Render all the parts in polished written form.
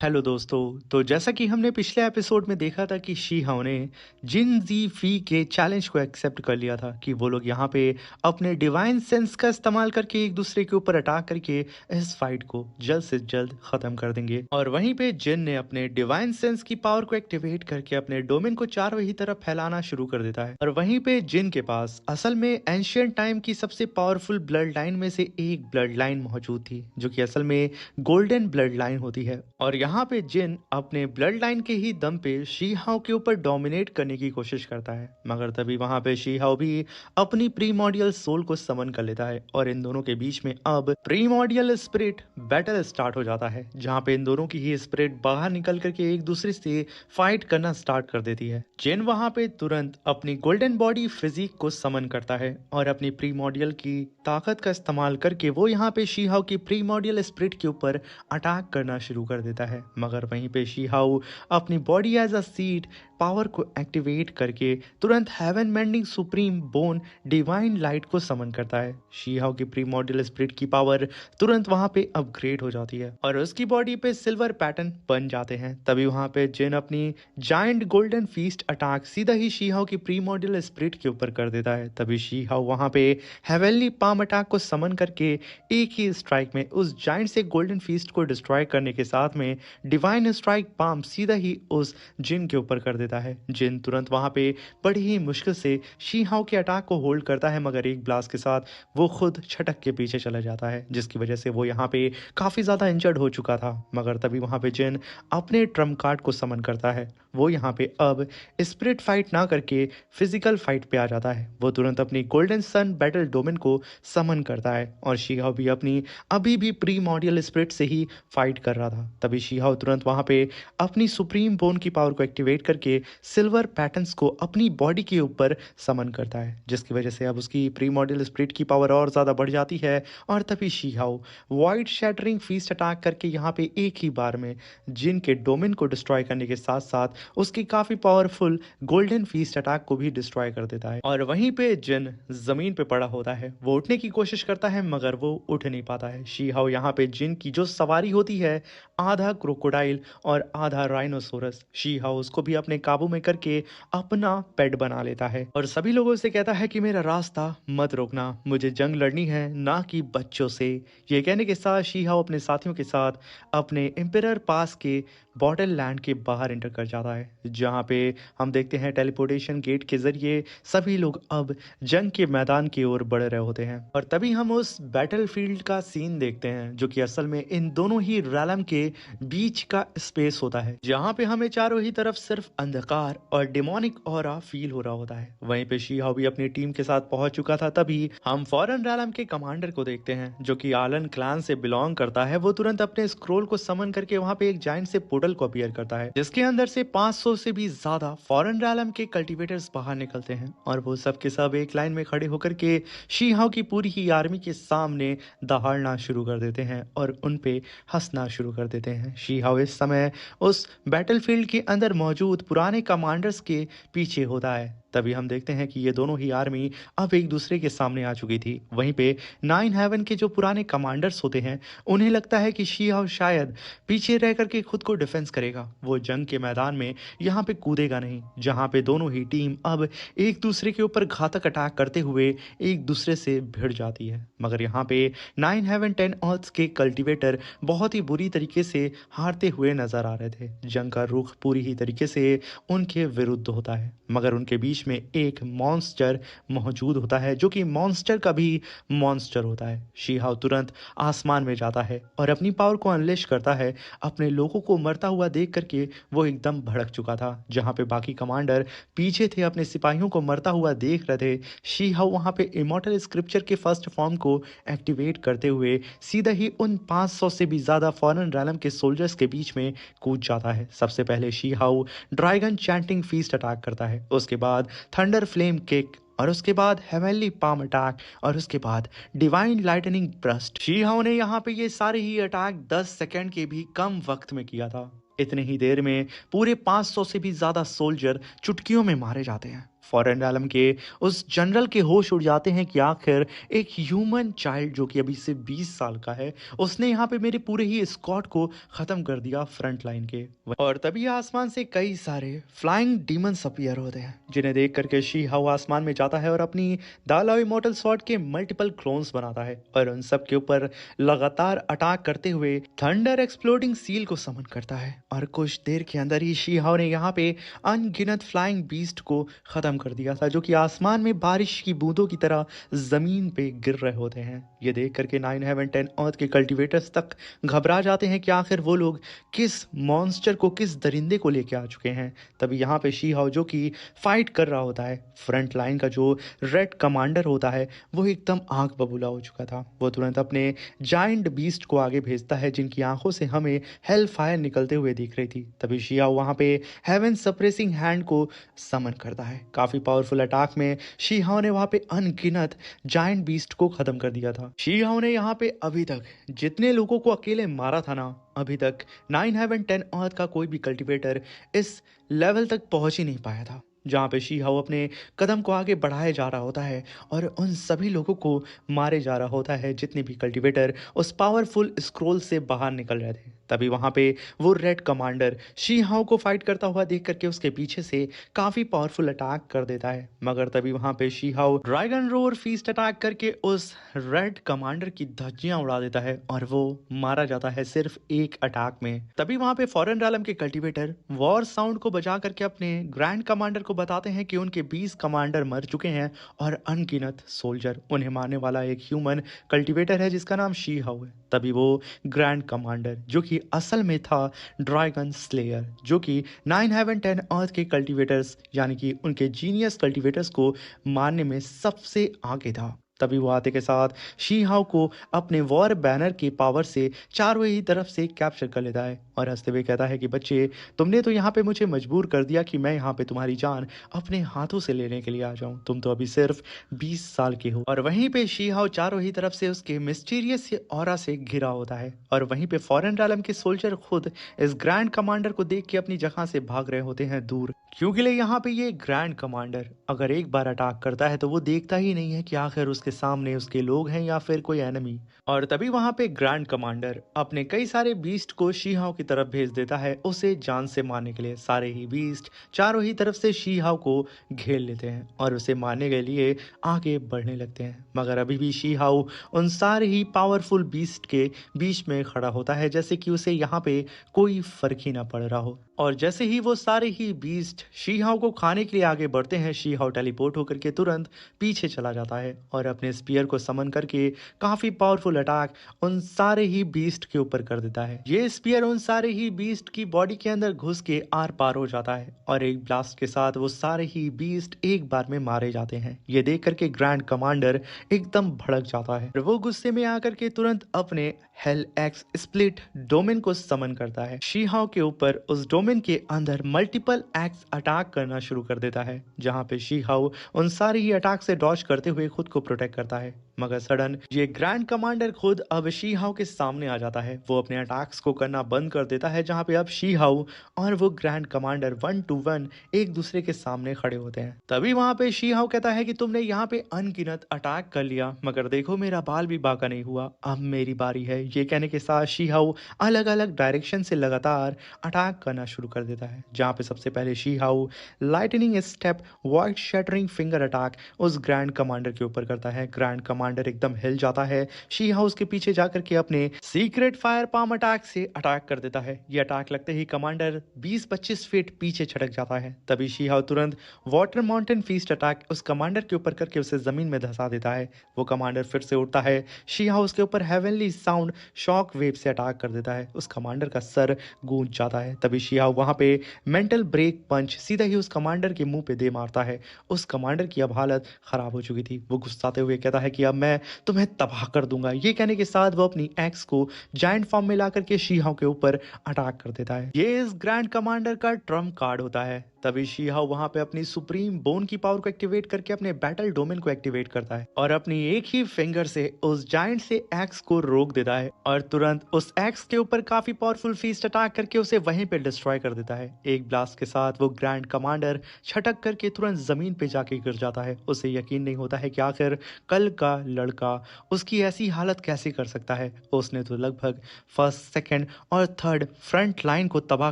Hello दोस्तों। तो जैसा कि हमने पिछले एपिसोड में देखा था कि शी हाओ ने जिन जी फी के चैलेंज को एक्सेप्ट कर लिया था कि वो लोग यहाँ पे अपने डिवाइन सेंस का इस्तेमाल करके एक दूसरे के ऊपर अटैक करके इस फाइट को जल्द से जल्द खत्म कर देंगे। और वहीं पे जिन ने अपने डिवाइन सेंस की पावर को एक्टिवेट करके अपने डोमेन को चारों ही तरफ फैलाना शुरू कर देता है। और वहीं पे जिन के पास असल में एंशियंट टाइम की सबसे पावरफुल ब्लड लाइन में से एक ब्लड लाइन मौजूद थी, जो कि असल में गोल्डन ब्लड लाइन होती है। और यहाँ पे जिन अपने ब्लड लाइन के ही दम पे शी हाओ के ऊपर डोमिनेट करने की कोशिश करता है, मगर तभी वहां पे शी हाओ भी अपनी प्रीमोडियल सोल को समन कर लेता है और इन दोनों के बीच में अब प्रीमोडियल स्पिरिट बैटल स्टार्ट हो जाता है, जहाँ पे इन दोनों की ही स्पिरिट बाहर निकल करके एक दूसरे से फाइट करना स्टार्ट कर देती है। जिन वहां पे तुरंत अपनी गोल्डन बॉडी फिजिक को समन करता है और अपनी प्रीमोडियल की ताकत का इस्तेमाल करके वो यहाँ पे शी हाओ की प्रीमोडियल स्पिरिट के ऊपर अटैक करना शुरू कर देता है। मगर वहीं पे शी हाओ अपनी body as a seed power को एक्टिवेट करके तुरंत heaven mending supreme bone divine light को समन करता है। शी हाओ की प्रीमोडियल स्पिरिट की पावर तुरंत वहां पे अपग्रेड हो जाती है और उसकी बॉडी पे सिल्वर पैटर्न बन जाते हैं। तभी वहां पे जिन अपनी जायंट गोल्डन फीस्ट अटैक सीधा ही शी हाओ की प्रीमोडियल स्पिरिट के ऊपर कर देता है। तभी शी हाओ वहां पे हेवनली पाम अटैक को समन करके एक ही स्ट्राइक में उस जायंट से गोल्डन फीस्ट को डिस्ट्रॉय करने के साथ में डिवाइन स्ट्राइक पाम सीधा ही उस जिन के ऊपर कर देता है। जिन तुरंत वहां पे बड़ी ही मुश्किल से शी हाओ के अटैक को होल्ड करता है, मगर एक ब्लास्ट के साथ वो खुद छटक के पीछे चला जाता है, जिसकी वजह से वो यहाँ पे काफी ज्यादा इंजर्ड हो चुका था। मगर तभी वहां पे जिन अपने ट्रम्प कार्ड को समन करता है। वो यहाँ पे अब स्पिरिट फाइट ना करके फिजिकल फाइट पे आ जाता है। वो तुरंत अपनी गोल्डन सन बैटल डोमेन को समन करता है और शी हाओ भी अपनी अभी भी प्रीमोडियल स्पिरिट से ही फाइट कर रहा था। तभी शी हाओ तुरंत वहां पे अपनी सुप्रीम बोन की पावर को एक्टिवेट करके सिल्वर पैटर्न्स को अपनी बॉडी के ऊपर समन करता है, जिसकी वजह से अब उसकी प्रीमोडियल स्पिरिट की पावर और ज्यादा बढ़ जाती है। और तभी शी हाओ वाइड शैटरिंग फीस्ट अटैक करके यहाँ पे एक ही बार में जिन के डोमेन को डिस्ट्रॉय करने के साथ साथ उसकी काफी पावरफुल गोल्डन फीस्ट अटैक को भी डिस्ट्रॉय कर देता है। और वहीं पे जिन जमीन पे पड़ा होता है, वो उठने की कोशिश करता है मगर वो उठ नहीं पाता है। शी हाओ यहाँ पे जिन की जो सवारी होती है, आधा क्रोकोडाइल और आधा राइनोसोरस, शी हाओ उसको भी अपने काबू में करके अपना पेट बना लेता है और सभी लोगों से कहता है कि मेरा रास्ता मत रोकना, मुझे जंग लड़नी है ना कि बच्चों से। ये कहने के साथ शी हाओ अपने साथियों के साथ अपने एम्पेरर पास के बॉटल लैंड के बाहर एंटर कर जाता है, जहाँ पे हम देखते हैं टेलीपोर्टेशन गेट के जरिए सभी लोग अब जंग के मैदान की ओर बढ़ रहे होते हैं। और तभी हम उस बैटलफील्ड का सीन देखते हैं, जो कि असल में इन दोनों ही रैलम के बीच का स्पेस होता है, जहाँ पे हमें चारों ही तरफ सिर्फ अंधकार और डिमोनिक ऑरा फील हो रहा होता है। वहीं पे शी हाओ भी अपनी टीम के साथ पहुंच चुका था। तभी हम फॉरन रैलम के कमांडर को देखते हैं, जो कि आलन क्लान से बिलोंग करता है। वो तुरंत अपने स्क्रोल को समन करके वहां पे एक जाइंट से पोर्टल को अपीयर करता है, जिसके अंदर से 500 से भी ज्यादा फॉरेन रैलम के कल्टीवेटर्स बाहर निकलते हैं और वो सब के सब एक लाइन में खड़े होकर के शी हाओ की पूरी ही आर्मी के सामने दहाड़ना शुरू कर देते हैं और उन पे हंसना शुरू कर देते हैं। शी हाओ इस समय उस बैटलफील्ड के अंदर मौजूद पुराने कमांडर्स के पीछे होता है। तभी हम देखते हैं कि ये दोनों ही आर्मी अब एक दूसरे के सामने आ चुकी थी। वहीं पे नाइन हेवन के जो पुराने कमांडर्स होते हैं, उन्हें लगता है कि शी हाओ शायद पीछे रह करके खुद को डिफेंस करेगा, वो जंग के मैदान में यहाँ पे कूदेगा नहीं, जहाँ पे दोनों ही टीम अब एक दूसरे के ऊपर घातक अटैक करते हुए एक दूसरे से भिड़ जाती है। मगर यहाँ पे नाइन हेवन टेन अर्थ के कल्टीवेटर बहुत ही बुरी तरीके से हारते हुए नजर आ रहे थे। जंग का रुख पूरी ही तरीके से उनके विरुद्ध होता है, मगर उनके बीच में एक मॉन्स्टर मौजूद होता है, जो कि मॉन्स्टर का भी मॉन्स्टर होता है। शी हाओ तुरंत आसमान में जाता है और अपनी पावर को अनलेश करता है। अपने लोगों को मरता हुआ देख करके वो एकदम भड़क चुका था। जहां पे बाकी कमांडर पीछे थे, अपने सिपाहियों को मरता हुआ देख रहे थे, शी हाओ वहां पे इमॉर्टल स्क्रिप्चर के फर्स्ट फॉर्म को एक्टिवेट करते हुए सीधा ही उन 500 से भी ज्यादा फॉरेन रैलम के सोल्जर्स के बीच में कूद जाता है। सबसे पहले शी हाओ ड्रैगन चैंटिंग फीस्ट अटैक करता है, उसके बाद थंडर फ्लेम किक, और उसके बाद हेवनली पाम अटैक, और उसके बाद डिवाइन लाइटनिंग ब्रस्ट। शी हाओ ने यहाँ पे ये सारे ही अटैक 10 सेकंड के भी कम वक्त में किया था। इतने ही देर में पूरे 500 से भी ज्यादा सोल्जर चुटकियों में मारे जाते हैं। फॉरेन आलम के उस जनरल के होश उड़ जाते हैं कि आखिर एक ह्यूमन चाइल्ड जो कि अभी से 20 साल का है, उसने यहाँ पे मेरे पूरे ही स्क्वाड को खत्म कर दिया फ्रंट लाइन के। और तभी आसमान से कई सारे फ्लाइंग डीमंस अपीयर होते हैं, जिन्हें देख करके शी हाउ आसमान में जाता है और अपनी दाला इमोर्टल स्वॉर्ड के मल्टीपल क्लोन्स बनाता है और उन सब के ऊपर लगातार अटैक करते हुए थंडर एक्सप्लोडिंग सील को समन करता है। और कुछ देर के अंदर ही शी हाउ ने यहाँ पे अनगिनत फ्लाइंग बीस्ट को खत्म कर दिया था, जो कि आसमान में बारिश की बूंदों की तरह जमीन पे गिर रहे होते हैं। ये देख करके 9 हेवन 10 अर्थ के कल्टीवेटर्स तक घबरा जाते हैं कि आखिर वो लोग किस मॉन्स्टर को, किस दरिंदे को लेके आ चुके हैं। तभी यहाँ पे शी हाउ जो कि फाइट कर रहा होता है, फ्रंट लाइन का जो रेड कमांडर होता है वो एकदम आंख बबूला हो चुका था। वो तुरंत अपने जाइंट बीस्ट को आगे भेजता है, जिनकी आंखों से हमें हेल फायर निकलते हुए दिख रही थी। तभी शी हाउ वहां पे हेवन सप्रेसिंग हैंड को समन करता है। काफी पावरफुल अटैक में शी हाउ ने वहां पे अनगिनत जाइंट बीस्ट को खत्म कर दिया था। शी हाउ ने यहाँ पे अभी तक जितने लोगों को अकेले मारा था ना, अभी तक 9 हेवन 10 अर्थ का कोई भी कल्टीवेटर इस लेवल तक पहुंच ही नहीं पाया था, जहाँ पे शी हाउ अपने कदम को आगे बढ़ाए जा रहा होता है और उन सभी लोगों को मारे जा रहा होता है जितने भी कल्टीवेटर उस पावरफुल स्क्रोल से बाहर निकल रहे थे। तभी वहां पे वो रेड कमांडर शी हाउ को फाइट करता हुआ देख करके उसके पीछे से काफी पावरफुल अटैक कर देता है, मगर तभी वहां पे she how dragon roar feast attack करके उस रेड कमांडर की धज्जियां उड़ा देता है और वो मारा जाता है सिर्फ एक अटैक में। तभी वहां पे फॉरेन रालम के कल्टीवेटर वॉर साउंड को बजा करके अपने ग्रैंड कमांडर को बताते हैं कि उनके 20 कमांडर मर चुके हैं और अनगिनत सोल्जर उन्हें मारने वाला एक ह्यूमन कल्टीवेटर है जिसका नाम शी हाउ है। तभी वो ग्रैंड कमांडर जो कि असल में था ड्रैगन स्लेयर, जो कि 9 हेवन 10 अर्थ के कल्टीवेटर्स यानी कि उनके जीनियस कल्टीवेटर्स को मारने में सबसे आगे था। तभी वो आते के साथ शी हाउ को अपने वॉर बैनर के पावर से चारों ही तरफ से कैप्चर कर लेता है और हंसते हुए कहता है कि बच्चे, तुमने तो यहाँ पे मुझे मजबूर कर दिया कि मैं यहाँ पे तुम्हारी जान अपने हाथों से लेने के लिए आ जाऊं। तुम तो अभी सिर्फ 20 साल के हो। और वहीं पे शी हाउ चारों ही तरफ से उसके मिस्टीरियस ऑरा से घिरा होता है और वहीं पे फॉरेन रालम के सोल्जर खुद इस ग्रैंड कमांडर को देख के अपनी जगह से भाग रहे होते हैं दूर, क्योंकि यहाँ पे ये ग्रैंड कमांडर अगर एक बार अटैक करता है तो वो देखता ही नहीं है कि आखिर उसके सामने उसके लोग हैं या फिर कोई एनिमी। और तभी वहां पे ग्रैंड कमांडर अपने कई सारे बीस्ट को शी हाउ की तरफ भेज देता है उसे जान से मारने के लिए। सारे ही बीस्ट चारों ही तरफ से शी हाउ को घेर लेते हैं और उसे मारने के लिए आगे बढ़ने लगते हैं, मगर अभी भी शी हाउ उन सारे ही पावरफुल बीस्ट के बीच में खड़ा होता है जैसे कि उसे यहाँ पे कोई फर्क ही ना पड़ रहा हो। और जैसे ही वो सारे ही बीस्ट शी हाउ को खाने के लिए आगे बढ़ते हैं, शी हाउ टेलीपोर्ट होकर के तुरंत पीछे चला जाता है और अपने स्पीयर को समन करके काफी पावरफुल अटैक उन सारे ही बीस्ट के ऊपर कर देता है। ये स्पीयर उन सारे ही बीस्ट की बॉडी के अंदर घुस के आर पार हो जाता है और एक ब्लास्ट के साथ वो सारे ही बीस्ट एक बार में मारे जाते हैं। ये देख करके ग्रैंड कमांडर एकदम भड़क जाता है और वो गुस्से में आकर के तुरंत अपने हेल एक्स स्प्लिट डोमेन को समन करता है। शी हाउ के ऊपर उस डोमेन के अंदर मल्टीपल एक्स अटैक करना शुरू कर देता है, जहां पे शी हाउ उन सारे ही अटैक से डॉज करते हुए खुद को प्रोटेक्ट करता है। मगर सडन ये ग्रैंड कमांडर खुद अब शी हाउ के सामने आ जाता है। वो अपने अटैक्स को करना बंद कर देता है, जहां पे अब शी हाउ और वो ग्रैंड कमांडर 1 to 1 एक दूसरे के सामने खड़े होते हैं। तभी वहां पे शी हाउ कहता है कि तुमने यहाँ पे अनगिनत अटैक कर लिया, मगर देखो मेरा बाल भी बाका नहीं हुआ, अब मेरी बारी है। ये कहने के साथ शी हाउ अलग अलग डायरेक्शन से लगातार अटैक करना शुरू कर देता है, जहां पे सबसे पहले she how lightning step void shattering finger attack उस ग्रैंड कमांडर के ऊपर करता है। ग्रैंड कमांडर एकदम हिल जाता है। शी हाउस के पीछे जाकर के अपने सीक्रेट फायर पाम अटैक से अटैक कर देता है। ये अटैक लगते ही कमांडर 20-25 फीट पीछे छटक जाता है। तभी शी हाउ तुरंत वाटर माउंटेन फीस्ट अटैक उस कमांडर के ऊपर करके उसे जमीन में धंसा देता है। वो कमांडर फिर से उठता है, शी हाउस के ऊपर हेवनली साउंड शॉक वेव से अटैक कर देता है। उस कमांडर का सर गूंज जाता है। तभी शी हाउ वहां पे मेंटल ब्रेक पंच सीधा ही उस कमांडर के मुंह पे दे मारता है। उस कमांडर की अब हालत खराब हो चुकी थी। वो गुस्साते हुए कहता है कि अब मैं तुम्हें तबाह कर दूंगा। ये कहने के साथ वो अपनी एक्स को जायंट फॉर्म में लाकर के शी हाउ के ऊपर अटैक कर देता है। ये इस ग्रैंड कमांडर का ट्रम्प कार्ड होता है। तभी शी हाउ वहां पे अपनी सुप्रीम बोन की पावर को एक्टिवेट करके अपने बैटल डोमेन को एक्टिवेट करता है और अपनी एक ही फिंगर से उस जायंट से एक्स को रोक देता है और तुरंत उस एक्स के ऊपर काफी पावरफुल फीस्ट अटैक करके उसे वहीं पे डिस्ट्रॉय कर देता है। एक ब्लास्ट के साथ वो ग्रैंड कमांडर छटक करके तुरंत जमीन पे जाके गिर जाता है। उसे यकीन नहीं होता है कि आखिर कल का लड़का उसकी ऐसी हालत कैसे कर सकता है। उसने तो लगभग फर्स्ट, सेकंड और थर्ड फ्रंट लाइन को तबाह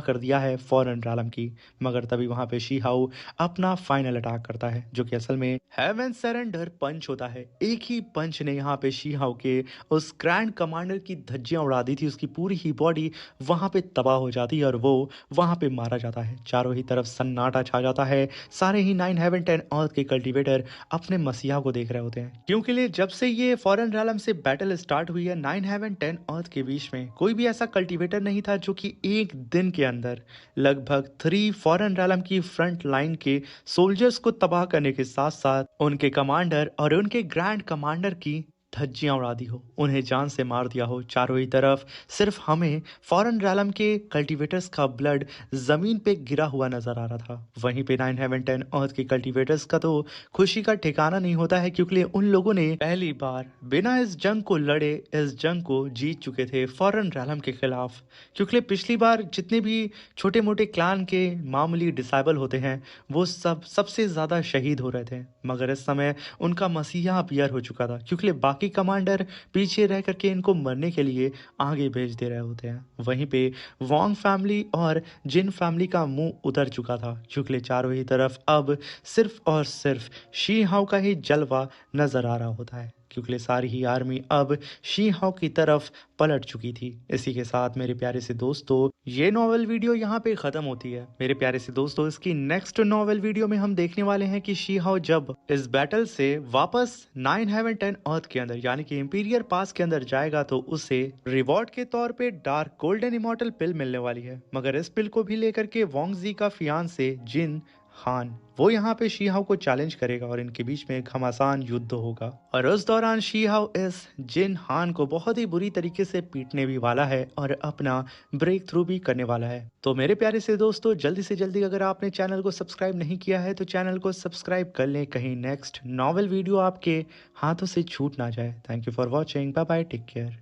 कर दिया है फॉरेन रैलम की। मगर तभी वहां पे शी हाउ अपना फाइनल अटैक करता है जो कि असल में हेवन सरेंडर पंच होता है। एक ही पंच ने यहाँ पे शी हाउ के उस ग्रैंड कमांडर की धज्जियां उड़ा दी थी। उसकी पूरी ही बॉडी वहां पे तबाह हो जाती है और वो वहां पे मारा जाता है। चारों ही तरफ सन्नाटा छा जाता है। सारे ही 9 हेवन 10 अर्थ के कल्टीवेटर अपने मसीहा को देख रहे होते हैं क्योंकि लिए जब से ये फॉरेन रैलम से बैटल स्टार्ट हुई है 9 हेवन 10 अर्थ के बीच में कोई भी ऐसा कल्टीवेटर नहीं था जो कि एक दिन के अंदर लगभग 3 फॉरेन रैलम की फ्रंट लाइन के सोल्जर्स को तबाह करने के साथ साथ उनके कमांडर और उनके ग्रैंड कमांडर की धज्जियां उड़ा दी हो, उन्हें जान से मार दिया हो। चारों ही तरफ सिर्फ हमें फॉरेन रैलम के कल्टीवेटर्स का ब्लड जमीन पे गिरा हुआ नजर आ रहा था। वहीं पे 9 हेवन 10 अर्थ के कल्टीवेटर्स का तो खुशी का ठिकाना नहीं होता है क्योंकि उन लोगों ने पहली बार बिना इस जंग को लड़े इस जंग को जीत चुके थे फॉरेन रैलम के खिलाफ। क्योंकि पिछली बार जितने भी छोटे मोटे क्लान के मामूली डिसाइबल होते हैं वो सब सबसे ज्यादा शहीद हो रहे थे, मगर इस समय उनका मसीहा अपीयर हो चुका था क्योंकि बाकी कमांडर पीछे रह करके इनको मरने के लिए आगे भेज दे रहे होते हैं। वहीं पे वोंग फैमिली और जिन फैमिली का मुंह उतर चुका था क्योंकि चारों ही तरफ अब सिर्फ और सिर्फ शी हाउ का ही जलवा नजर आ रहा होता है क्योंकि सारी ही आर्मी अब शी हाउ की तरफ पलट चुकी थी। इसी के साथ मेरे प्यारे से दोस्तों ये नॉवल वीडियो यहाँ पे खत्म होती है। मेरे प्यारे से दोस्तों इसकी नेक्स्ट नॉवल वीडियो में हम देखने वाले हैं कि शी हाउ जब इस बैटल से वापस 9 हेवन 10 अर्थ के अंदर यानी कि इंपीरियर पास के अंदर जाएगा तो उसे रिवॉर्ड के तौर पे डार्क गोल्डन इमॉर्टल पिल मिलने वाली है। मगर इस पिल को भी लेकर के वोंग जी का फियांसे जिन हान वो यहाँ पे शी हाउ को चैलेंज करेगा और इनके बीच में एक घमासान युद्ध होगा और उस दौरान शी हाउ इस जिन हान को बहुत ही बुरी तरीके से पीटने भी वाला है और अपना ब्रेक थ्रू भी करने वाला है। तो मेरे प्यारे से दोस्तों जल्दी से जल्दी अगर आपने चैनल को सब्सक्राइब नहीं किया है तो चैनल को सब्सक्राइब कर लें, कहीं नेक्स्ट नॉवल वीडियो आपके हाथों से छूट ना जाए। Thank you for watching, bye bye, take care.